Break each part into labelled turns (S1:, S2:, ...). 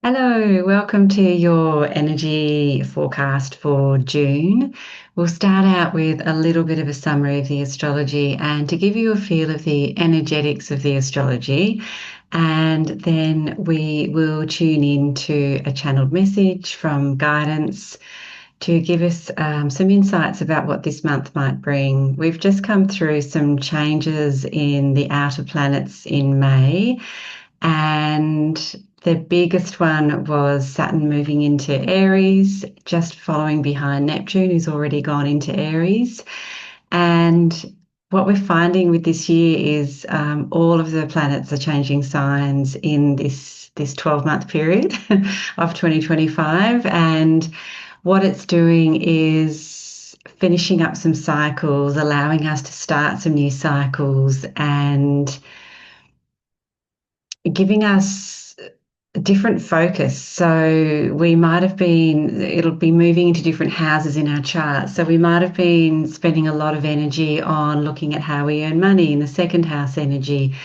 S1: Hello, welcome to your energy forecast for June. We'll start out with a little bit of a summary of the astrology and to give you a feel of the energetics of the astrology. And then we will tune into a channeled message from guidance to give us some insights about what this month might bring. We've just come through some changes in the outer planets in May. And the biggest one was Saturn moving into Aries, just following behind Neptune, who's already gone into Aries. And what we're finding with this year is all of the planets are changing signs in this 12-month period of 2025. And what it's doing is finishing up some cycles, allowing us to start some new cycles, and giving us a different focus. So we might have been, it'll be moving into different houses in our chart. So we might have been spending a lot of energy on looking at how we earn money in the second house energy.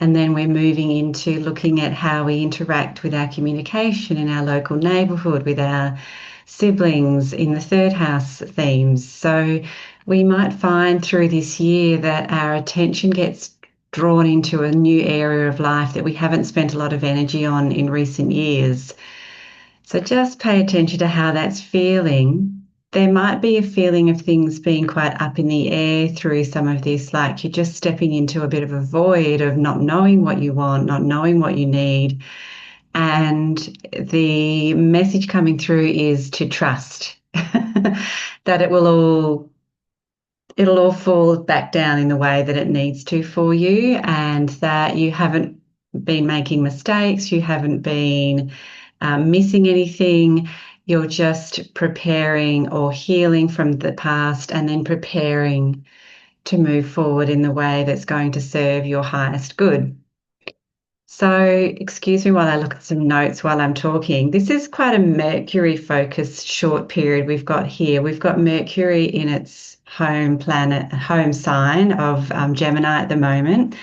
S1: And then we're moving into looking at how we interact with our communication in our local neighborhood, with our siblings in the third house themes. So we might find through this year that our attention gets drawn into a new area of life that we haven't spent a lot of energy on in recent years. So just pay attention to how that's feeling. There might be a feeling of things being quite up in the air through some of this, like you're just stepping into a bit of a void of not knowing what you want, not knowing what you need. And the message coming through is to trust that it'll all fall back down in the way that it needs to for you, and that you haven't been making mistakes, you haven't been missing anything. You're just preparing or healing from the past and then preparing to move forward in the way that's going to serve your highest good. So, excuse me while I look at some notes while I'm talking. This is quite a Mercury focused short period we've got here. We've got Mercury in its home planet, home sign of Gemini at the moment.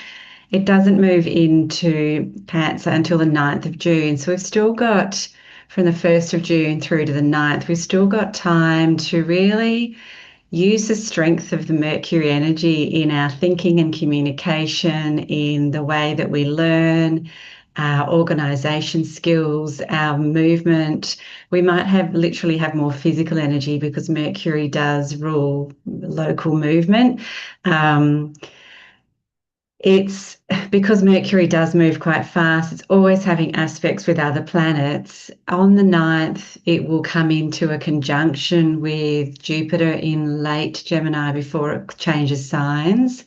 S1: It doesn't move into Cancer until the 9th of June. So we've still got from the 1st of June through to the 9th, we've still got time to really use the strength of the Mercury energy in our thinking and communication, in the way that we learn, our organization skills, our movement. We might literally have more physical energy because Mercury does rule local movement. It's because Mercury does move quite fast, it's always having aspects with other planets. On the 9th, it will come into a conjunction with Jupiter in late Gemini before it changes signs.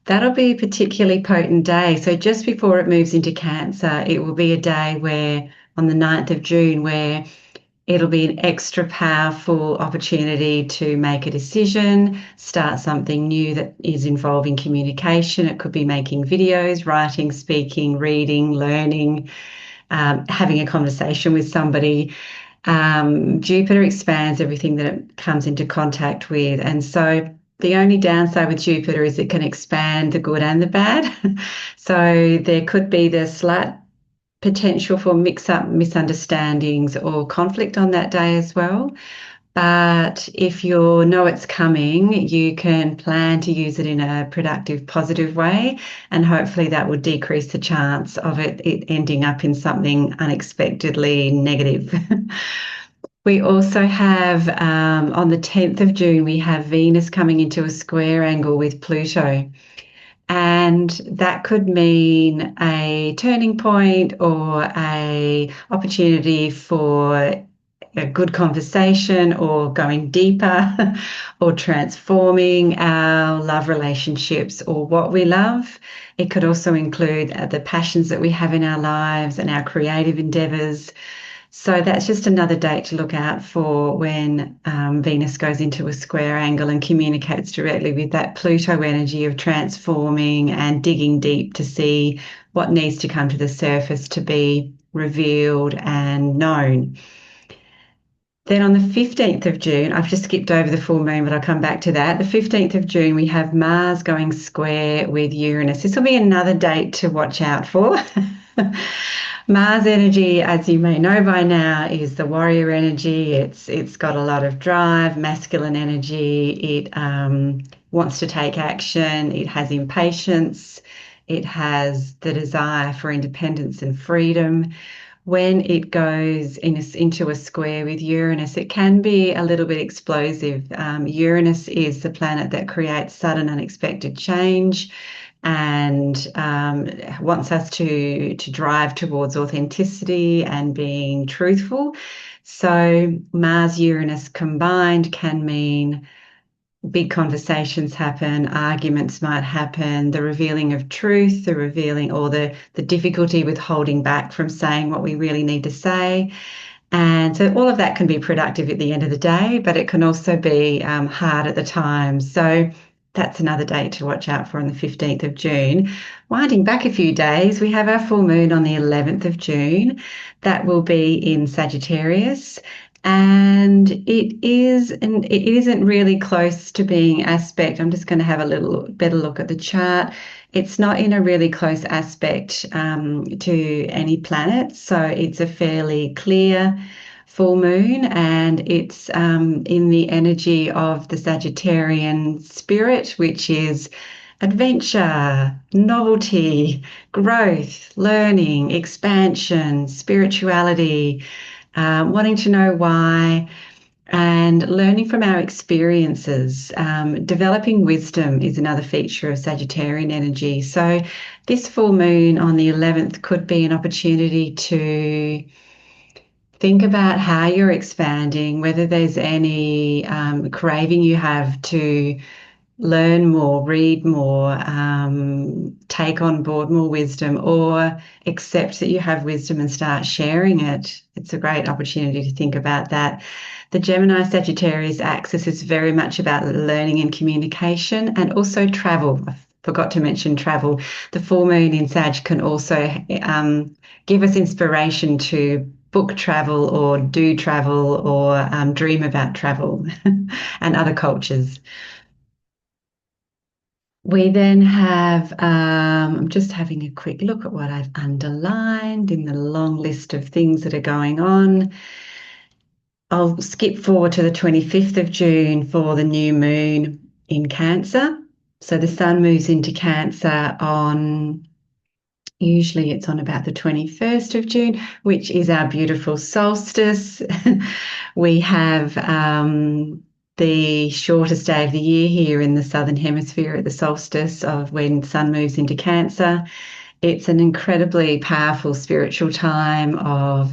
S1: That'll be a particularly potent day. So just before it moves into Cancer, it will be a day where, on the 9th of June, where it'll be an extra powerful opportunity to make a decision, start something new that is involving communication. It could be making videos, writing, speaking, reading, learning, having a conversation with somebody. Jupiter expands everything that it comes into contact with. And so the only downside with Jupiter is it can expand the good and the bad. So there could be the slight potential for mix-up, misunderstandings or conflict on that day as well. But if you know it's coming, you can plan to use it in a productive, positive way, and hopefully that will decrease the chance of it ending up in something unexpectedly negative. We also have, on the 10th of June, we have Venus coming into a square angle with Pluto. And that could mean a turning point or a opportunity for a good conversation, or going deeper, or transforming our love relationships or what we love. It could also include the passions that we have in our lives and our creative endeavors. So that's just another date to look out for when Venus goes into a square angle and communicates directly with that Pluto energy of transforming and digging deep to see what needs to come to the surface to be revealed and known. Then on the 15th of June, I've just skipped over the full moon, but I'll come back to that. The 15th of June, we have Mars going square with Uranus. This will be another date to watch out for. Mars energy, as you may know by now, is the warrior energy. It's got a lot of drive, masculine energy. It wants to take action. It has impatience. It has the desire for independence and freedom. When it goes into a square with Uranus, it can be a little bit explosive. Uranus is the planet that creates sudden, unexpected change and wants us to drive towards authenticity and being truthful. So Mars Uranus combined can mean big conversations happen, arguments might happen, the revealing of truth, the revealing or the difficulty with holding back from saying what we really need to say. And so all of that can be productive at the end of the day, but it can also be hard at the time. So that's another date to watch out for on the 15th of June. Winding back a few days, we have our full moon on the 11th of June. That will be in Sagittarius. And it isn't really close to being aspect. I'm just going to have a little better look at the chart. It's not in a really close aspect to any planet, so it's a fairly clear full moon, and it's in the energy of the Sagittarian spirit, which is adventure, novelty, growth, learning, expansion, spirituality, wanting to know why, and learning from our experiences. Developing wisdom is another feature of Sagittarian energy. So, this full moon on the 11th could be an opportunity to think about how you're expanding, whether there's any craving you have to learn more, read more, take on board more wisdom, or accept that you have wisdom and start sharing it. It's a great opportunity to think about that. The Gemini Sagittarius axis is very much about learning and communication and also travel. I forgot to mention travel. The full moon in Sag can also give us inspiration to book travel or do travel or dream about travel and other cultures. We then have, I'm just having a quick look at what I've underlined in the long list of things that are going on. I'll skip forward to the 25th of June for the new moon in Cancer. So the sun moves into Cancer on, usually it's on about the 21st of June, which is our beautiful solstice. We have the shortest day of the year here in the Southern Hemisphere at the solstice of when sun moves into Cancer. It's an incredibly powerful spiritual time of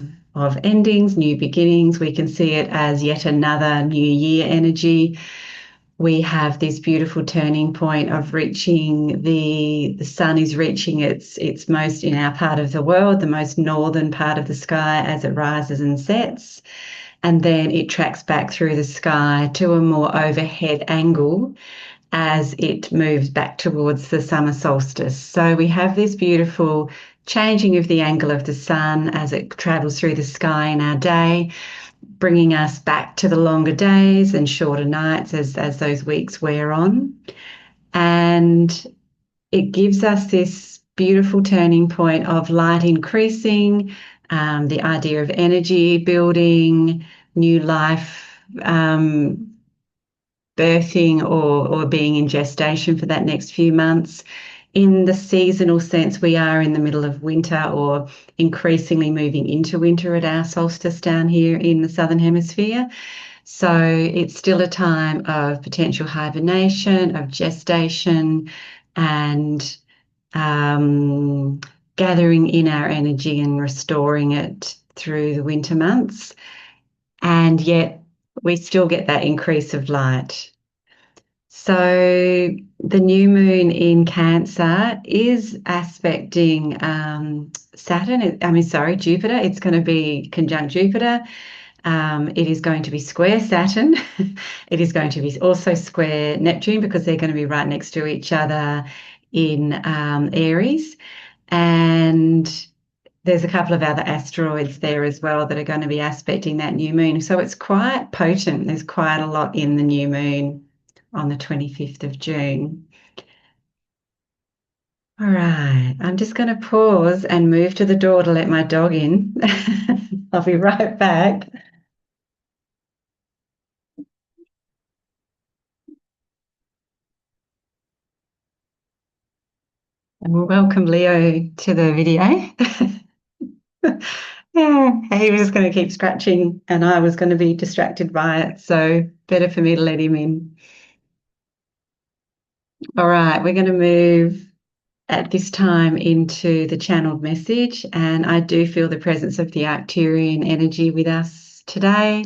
S1: endings, new beginnings. We can see it as yet another new year energy. We have this beautiful turning point of reaching the sun is reaching its most in our part of the world, the most northern part of the sky as it rises and sets. And then it tracks back through the sky to a more overhead angle as it moves back towards the summer solstice. So we have this beautiful changing of the angle of the sun as it travels through the sky in our day, bringing us back to the longer days and shorter nights as those weeks wear on. And it gives us this beautiful turning point of light increasing, the idea of energy building, new life, birthing or being in gestation for that next few months. In the seasonal sense, we are in the middle of winter or increasingly moving into winter at our solstice down here in the Southern Hemisphere. So it's still a time of potential hibernation, of gestation, and gathering in our energy and restoring it through the winter months. And yet we still get that increase of light. So the new moon in Cancer is aspecting Jupiter. It's going to be conjunct Jupiter. It is going to be square Saturn. It is going to be also square Neptune because they're going to be right next to each other in Aries. And there's a couple of other asteroids there as well that are going to be aspecting that new moon. So it's quite potent. There's quite a lot in the new moon on the 25th of June. All right, I'm just going to pause and move to the door to let my dog in. I'll be right back. And we'll welcome Leo to the video. Yeah, he was going to keep scratching and I was going to be distracted by it. So better for me to let him in. All right, we're going to move at this time into the channeled message. And I do feel the presence of the Arcturian energy with us today.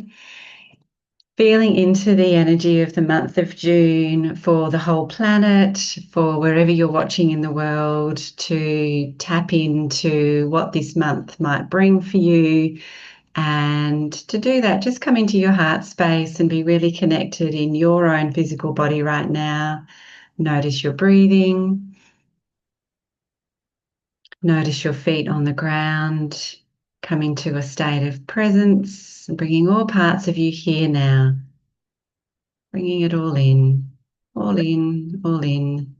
S1: Feeling into the energy of the month of June for the whole planet, for wherever you're watching in the world, to tap into what this month might bring for you. And to do that, just come into your heart space and be really connected in your own physical body right now. Notice your breathing. Notice your feet on the ground. Come into a state of presence, bringing all parts of you here now. Bringing it all in, all in, all in.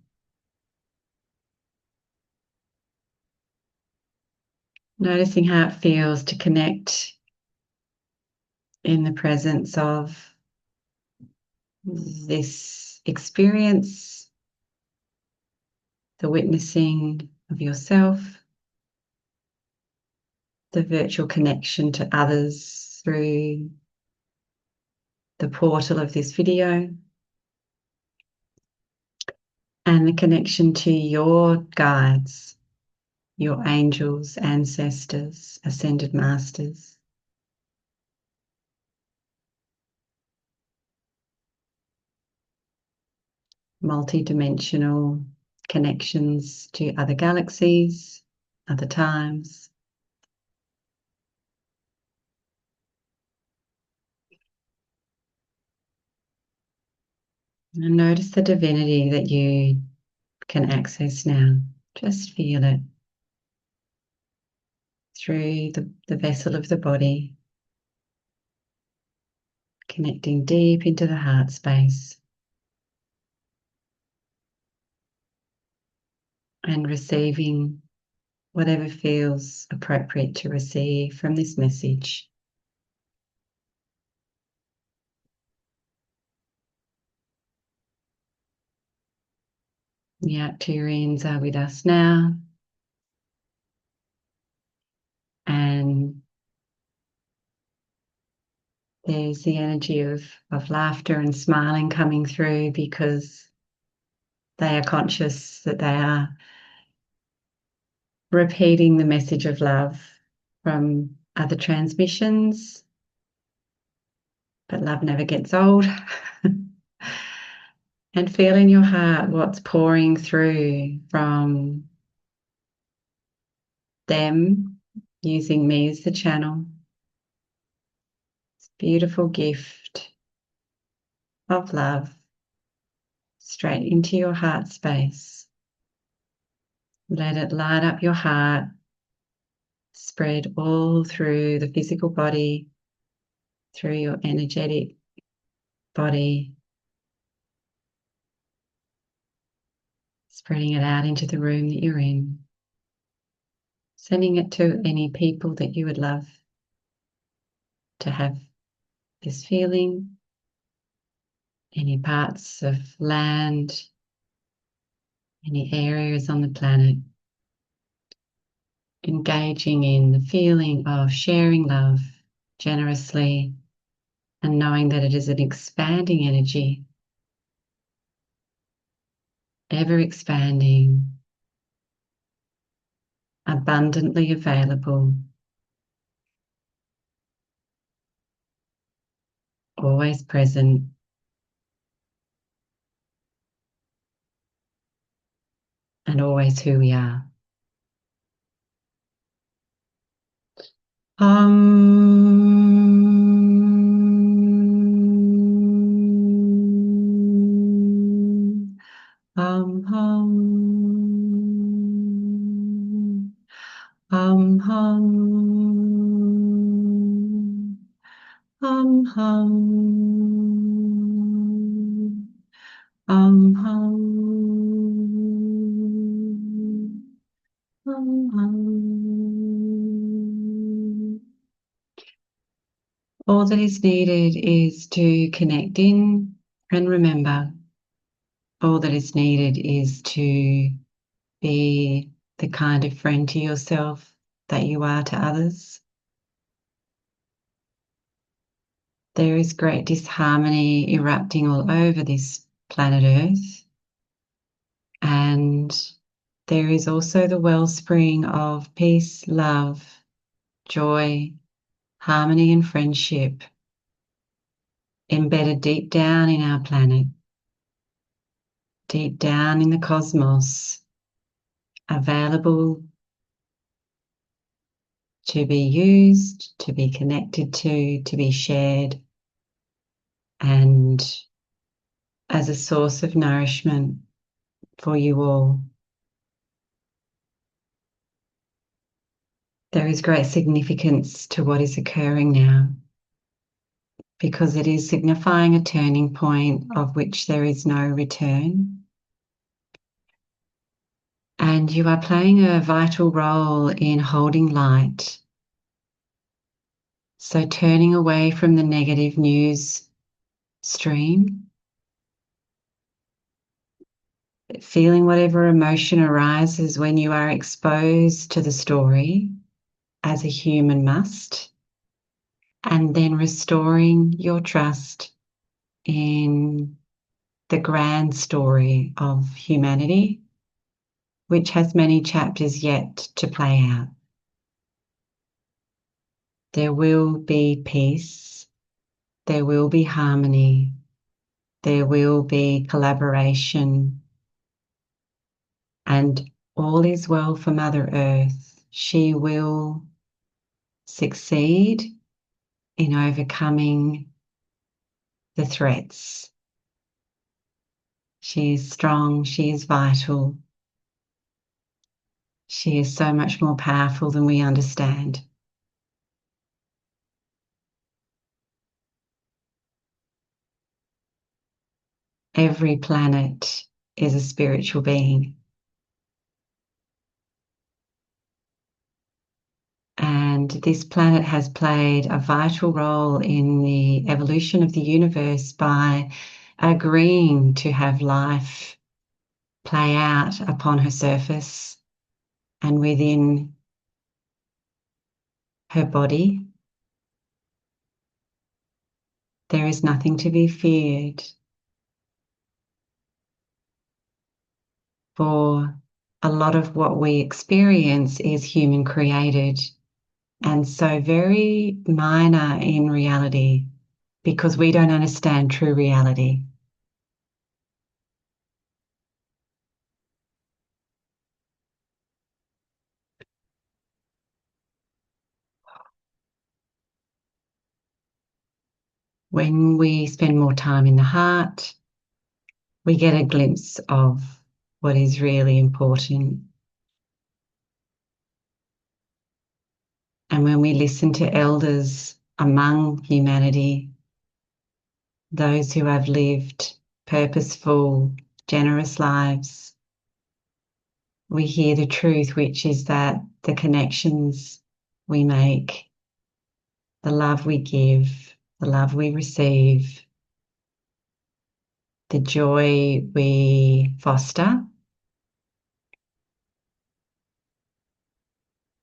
S1: Noticing how it feels to connect in the presence of this experience, the witnessing of yourself, the virtual connection to others through the portal of this video, and the connection to your guides, your angels, ancestors, ascended masters. Multi-dimensional connections to other galaxies, other times. And notice the divinity that you can access now. Just feel it through the vessel of the body, connecting deep into the heart space and receiving whatever feels appropriate to receive from this message. The Arcturians are with us now, and there's the energy of laughter and smiling coming through because they are conscious that they are repeating the message of love from other transmissions. But love never gets old. And feel in your heart what's pouring through from them using me as the channel. It's a beautiful gift of love straight into your heart space. Let it light up your heart, spread all through the physical body, through your energetic body, spreading it out into the room that you're in, sending it to any people that you would love to have this feeling, any parts of land, any areas on the planet, engaging in the feeling of sharing love generously and knowing that it is an expanding energy, ever expanding, abundantly available, always present, and always who we are. Hum. Hum hum, hum hum, hum hum, hum hum. All that is needed is to connect in and remember. All that is needed is to be the kind of friend to yourself that you are to others. There is great disharmony erupting all over this planet Earth, and there is also the wellspring of peace, love, joy, harmony, and friendship embedded deep down in our planet, deep down in the cosmos, available to be used, to be connected to be shared, and as a source of nourishment for you all. There is great significance to what is occurring now, because it is signifying a turning point of which there is no return. And you are playing a vital role in holding light. So turning away from the negative news stream, feeling whatever emotion arises when you are exposed to the story, as a human must, and then restoring your trust in the grand story of humanity, which has many chapters yet to play out. There will be peace, there will be harmony, there will be collaboration, and all is well for Mother Earth. She will succeed in overcoming the threats. She is strong, she is vital. She is so much more powerful than we understand. Every planet is a spiritual being. And this planet has played a vital role in the evolution of the universe by agreeing to have life play out upon her surface and within her body. There is nothing to be feared, for a lot of what we experience is human created, and so very minor in reality, because we don't understand true reality. When we spend more time in the heart, we get a glimpse of what is really important. And when we listen to elders among humanity, those who have lived purposeful, generous lives, we hear the truth, which is that the connections we make, the love we give, the love we receive, the joy we foster,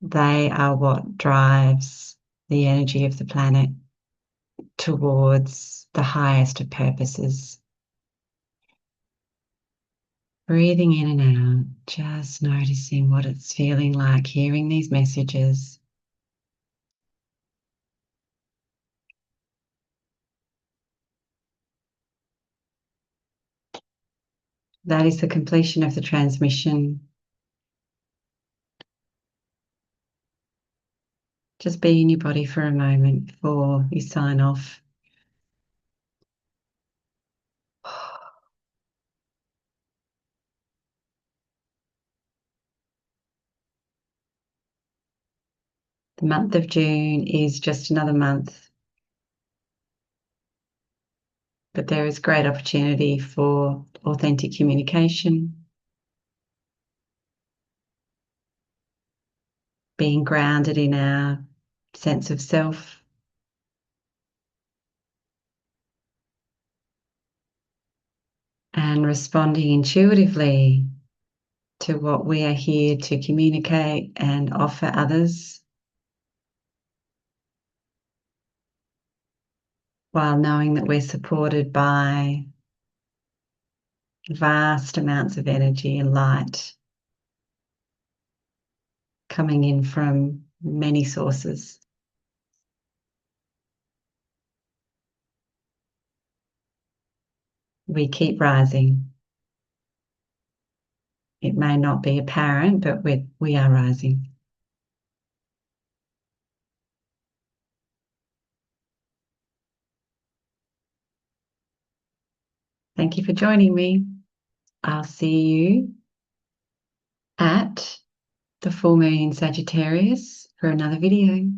S1: they are what drives the energy of the planet towards the highest of purposes. Breathing in and out, just noticing what it's feeling like, hearing these messages. That is the completion of the transmission. Just be in your body for a moment before you sign off. The month of June is just another month, but there is great opportunity for authentic communication, being grounded in our sense of self, and responding intuitively to what we are here to communicate and offer others, while knowing that we're supported by vast amounts of energy and light coming in from many sources. We keep rising. It may not be apparent, but we are rising. Thank you for joining me. I'll see you at the full moon in Sagittarius for another video.